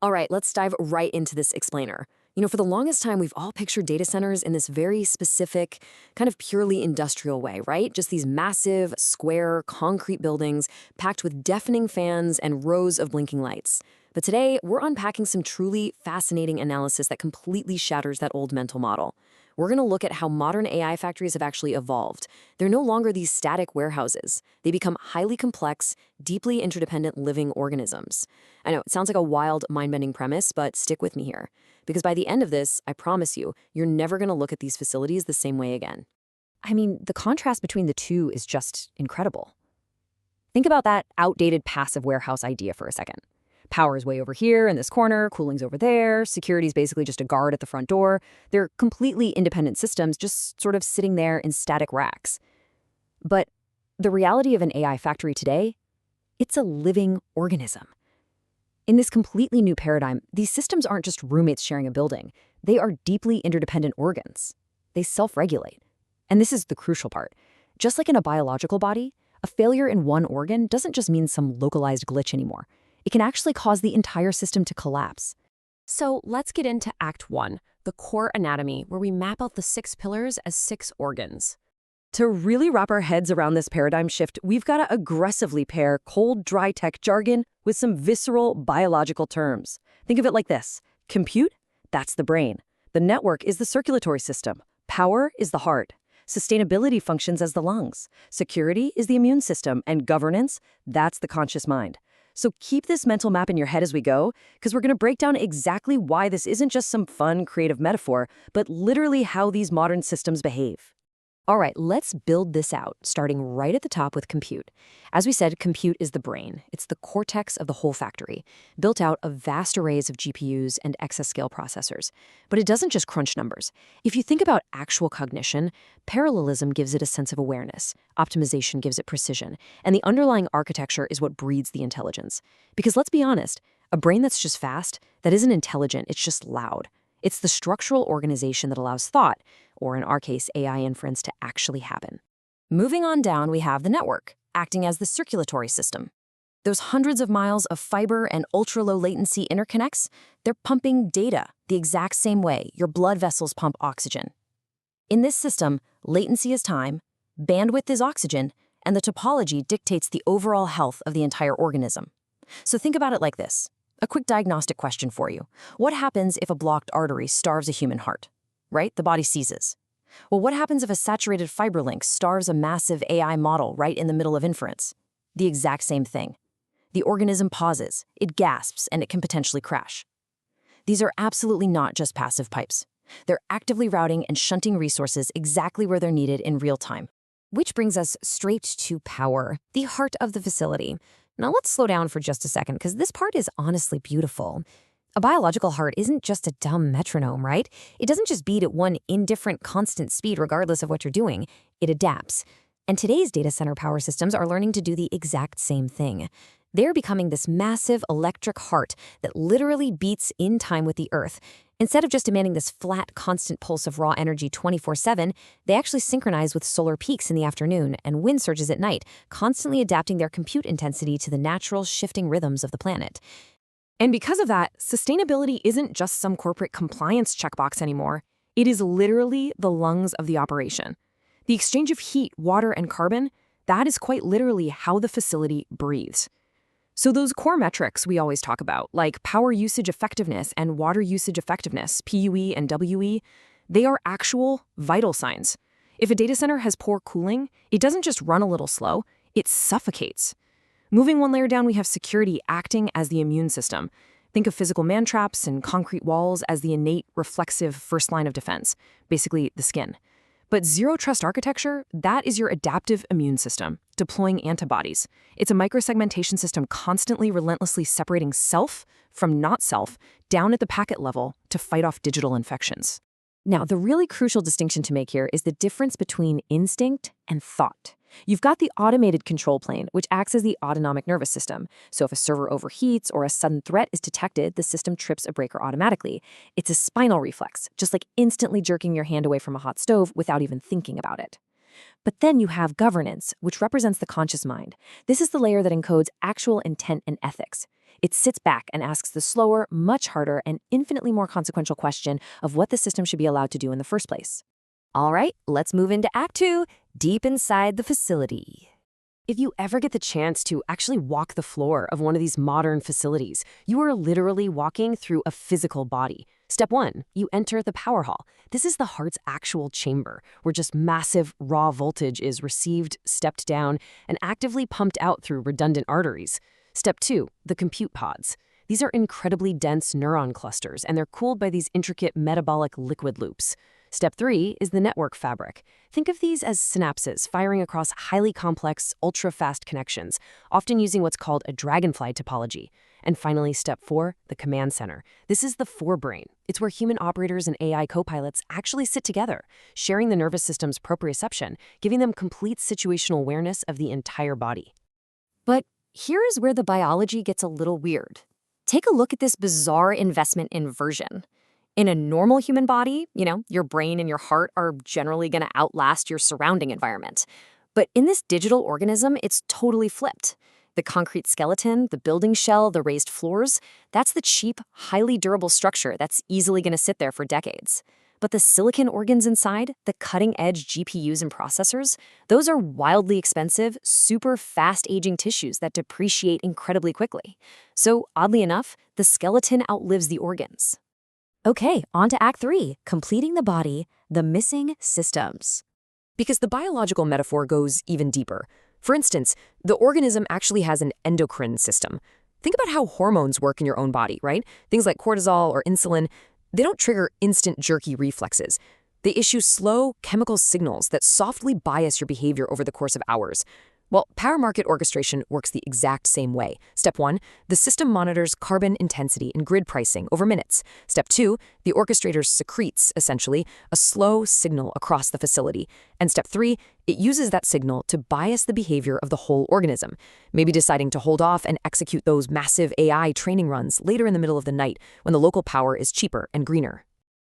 All right, let's dive right into this explainer. For the longest time, we've all pictured data centers in this very specific, kind of purely industrial way, right? Just these massive, square, concrete buildings packed with deafening fans and rows of blinking lights. But today, we're unpacking some truly fascinating analysis that completely shatters that old mental model. We're going to look at how modern AI factories have actually evolved. They're no longer these static warehouses. They become highly complex, deeply interdependent living organisms. I know it sounds like a wild, mind-bending premise, but stick with me here. Because by the end of this, I promise you, you're never going to look at these facilities the same way again. I mean, the contrast between the two is just incredible. Think about that outdated passive warehouse idea for a second. Power is way over here in this corner, cooling's over there, security's basically just a guard at the front door. They're completely independent systems just sort of sitting there in static racks. But the reality of an AI factory today, it's a living organism. In this completely new paradigm, these systems aren't just roommates sharing a building. They are deeply interdependent organs. They self-regulate. And this is the crucial part. Just like in a biological body, a failure in one organ doesn't just mean some localized glitch anymore. It can actually cause the entire system to collapse. So let's get into Act 1, the core anatomy, where we map out the 6 pillars as 6 organs. To really wrap our heads around this paradigm shift, we've got to aggressively pair cold, dry tech jargon with some visceral biological terms. Think of it like this. Compute, that's the brain. The network is the circulatory system. Power is the heart. Sustainability functions as the lungs. Security is the immune system. And governance, that's the conscious mind. So keep this mental map in your head as we go, because we're going to break down exactly why this isn't just some fun, creative metaphor, but literally how these modern systems behave. All right, let's build this out, starting right at the top with compute. As we said, compute is the brain. It's the cortex of the whole factory, built out of vast arrays of GPUs and exascale processors. But it doesn't just crunch numbers. If you think about actual cognition, parallelism gives it a sense of awareness, optimization gives it precision, and the underlying architecture is what breeds the intelligence. Because let's be honest, a brain that's just fast, that isn't intelligent, it's just loud. It's the structural organization that allows thought, or in our case, AI inference, to actually happen. Moving on down, we have the network, acting as the circulatory system. Those hundreds of miles of fiber and ultra-low latency interconnects, they're pumping data the exact same way your blood vessels pump oxygen. In this system, latency is time, bandwidth is oxygen, and the topology dictates the overall health of the entire organism. So think about it like this. A quick diagnostic question for you. What happens if a blocked artery starves a human heart? Right? The body seizes. Well, what happens if a saturated fiber link starves a massive AI model right in the middle of inference? The exact same thing. The organism pauses, it gasps, and it can potentially crash. These are absolutely not just passive pipes. They're actively routing and shunting resources exactly where they're needed in real time. Which brings us straight to power, the heart of the facility. Now let's slow down for just a second, because this part is honestly beautiful. A biological heart isn't just a dumb metronome, right? It doesn't just beat at one indifferent constant speed regardless of what you're doing. It adapts. And today's data center power systems are learning to do the exact same thing. They're becoming this massive electric heart that literally beats in time with the Earth. Instead of just demanding this flat, constant pulse of raw energy 24/7, they actually synchronize with solar peaks in the afternoon and wind surges at night, constantly adapting their compute intensity to the natural shifting rhythms of the planet. And because of that, sustainability isn't just some corporate compliance checkbox anymore. It is literally the lungs of the operation. The exchange of heat, water, and carbon, that is quite literally how the facility breathes. So those core metrics we always talk about, like power usage effectiveness and water usage effectiveness, PUE and WE, they are actual vital signs. If a data center has poor cooling, it doesn't just run a little slow, it suffocates. Moving one layer down, we have security acting as the immune system. Think of physical man-traps and concrete walls as the innate, reflexive first line of defense, basically the skin. But zero-trust architecture, that is your adaptive immune system, deploying antibodies. It's a microsegmentation system constantly, relentlessly separating self from not self down at the packet level to fight off digital infections. Now, the really crucial distinction to make here is the difference between instinct and thought. You've got the automated control plane, which acts as the autonomic nervous system. So if a server overheats or a sudden threat is detected, the system trips a breaker automatically. It's a spinal reflex, just like instantly jerking your hand away from a hot stove without even thinking about it. But then you have governance, which represents the conscious mind. This is the layer that encodes actual intent and ethics. It sits back and asks the slower, much harder, and infinitely more consequential question of what the system should be allowed to do in the first place. All right, let's move into Act 2, deep inside the facility. If you ever get the chance to actually walk the floor of one of these modern facilities, you are literally walking through a physical body. Step 1, you enter the power hall. This is the heart's actual chamber, where just massive raw voltage is received, stepped down, and actively pumped out through redundant arteries. Step 2, the compute pods. These are incredibly dense neuron clusters, and they're cooled by these intricate metabolic liquid loops. Step 3 is the network fabric. Think of these as synapses firing across highly complex, ultra-fast connections, often using what's called a dragonfly topology. And finally, Step 4, the command center. This is the forebrain. It's where human operators and AI co-pilots actually sit together, sharing the nervous system's proprioception, giving them complete situational awareness of the entire body. But here is where the biology gets a little weird. Take a look at this bizarre investment inversion. In a normal human body, your brain and your heart are generally going to outlast your surrounding environment. But in this digital organism, it's totally flipped. The concrete skeleton, the building shell, the raised floors, that's the cheap, highly durable structure that's easily going to sit there for decades. But the silicon organs inside, the cutting-edge GPUs and processors, those are wildly expensive, super fast-aging tissues that depreciate incredibly quickly. So, oddly enough, the skeleton outlives the organs. Okay, on to Act 3, completing the body, the missing systems. Because the biological metaphor goes even deeper. For instance, the organism actually has an endocrine system. Think about how hormones work in your own body, right? Things like cortisol or insulin, they don't trigger instant jerky reflexes. They issue slow chemical signals that softly bias your behavior over the course of hours. Well, power market orchestration works the exact same way. Step 1, the system monitors carbon intensity and grid pricing over minutes. Step 2, the orchestrator secretes, essentially, a slow signal across the facility. And Step 3, it uses that signal to bias the behavior of the whole organism, maybe deciding to hold off and execute those massive AI training runs later in the middle of the night when the local power is cheaper and greener.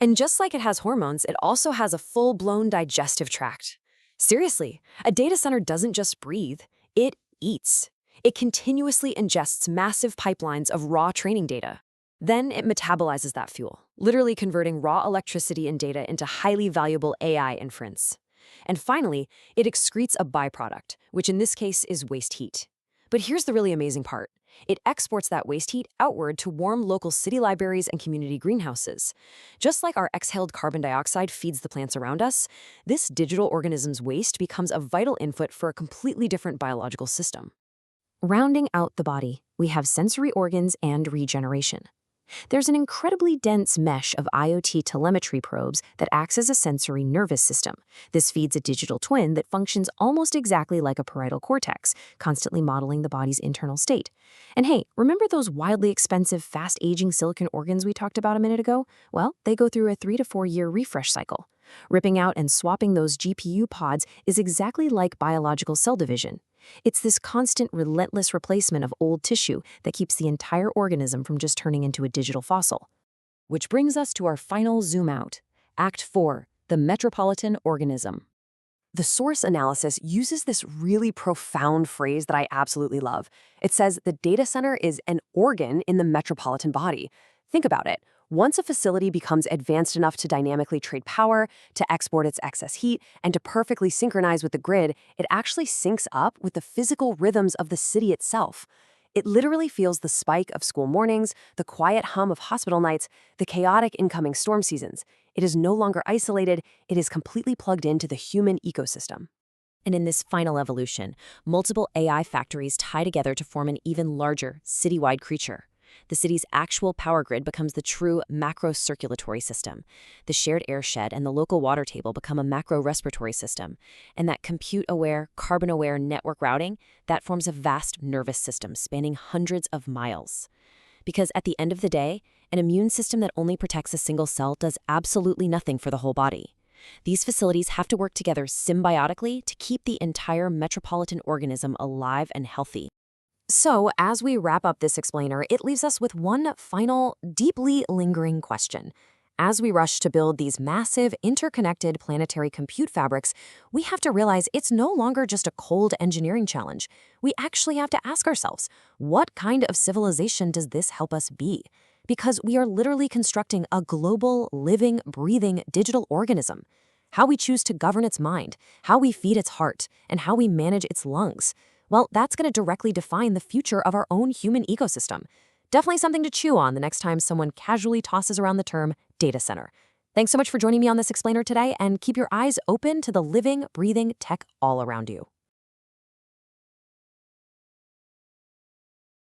And just like it has hormones, it also has a full-blown digestive tract. Seriously, a data center doesn't just breathe, it eats. It continuously ingests massive pipelines of raw training data. Then it metabolizes that fuel, literally converting raw electricity and data into highly valuable AI inference. And finally, it excretes a byproduct, which in this case is waste heat. But here's the really amazing part. It exports that waste heat outward to warm local city libraries and community greenhouses. Just like our exhaled carbon dioxide feeds the plants around us, this digital organism's waste becomes a vital input for a completely different biological system. Rounding out the body, we have sensory organs and regeneration. There's an incredibly dense mesh of IoT telemetry probes that acts as a sensory nervous system. This feeds a digital twin that functions almost exactly like a parietal cortex, constantly modeling the body's internal state. And hey, remember those wildly expensive, fast-aging silicon organs we talked about a minute ago? Well, they go through a 3 to 4 year refresh cycle. Ripping out and swapping those GPU pods is exactly like biological cell division. It's this constant, relentless replacement of old tissue that keeps the entire organism from just turning into a digital fossil. Which brings us to our final zoom out. Act 4, the metropolitan organism. The source analysis uses this really profound phrase that I absolutely love. It says the data center is an organ in the metropolitan body. Think about it. Once a facility becomes advanced enough to dynamically trade power, to export its excess heat, and to perfectly synchronize with the grid, it actually syncs up with the physical rhythms of the city itself. It literally feels the spike of school mornings, the quiet hum of hospital nights, the chaotic incoming storm seasons. It is no longer isolated, it is completely plugged into the human ecosystem. And in this final evolution, multiple AI factories tie together to form an even larger, citywide creature. The city's actual power grid becomes the true macro-circulatory system. The shared airshed and the local water table become a macro-respiratory system. And that compute-aware, carbon-aware network routing, that forms a vast nervous system spanning hundreds of miles. Because at the end of the day, an immune system that only protects a single cell does absolutely nothing for the whole body. These facilities have to work together symbiotically to keep the entire metropolitan organism alive and healthy. So, as we wrap up this explainer, it leaves us with one final, deeply lingering question. as we rush to build these massive, interconnected planetary compute fabrics, we have to realize it's no longer just a cold engineering challenge. We actually have to ask ourselves, what kind of civilization does this help us be? Because we are literally constructing a global, living, breathing digital organism. How we choose to govern its mind, how we feed its heart, and how we manage its lungs. Well, that's going to directly define the future of our own human ecosystem. Definitely something to chew on the next time someone casually tosses around the term data center. Thanks so much for joining me on this explainer today, and keep your eyes open to the living, breathing tech all around you.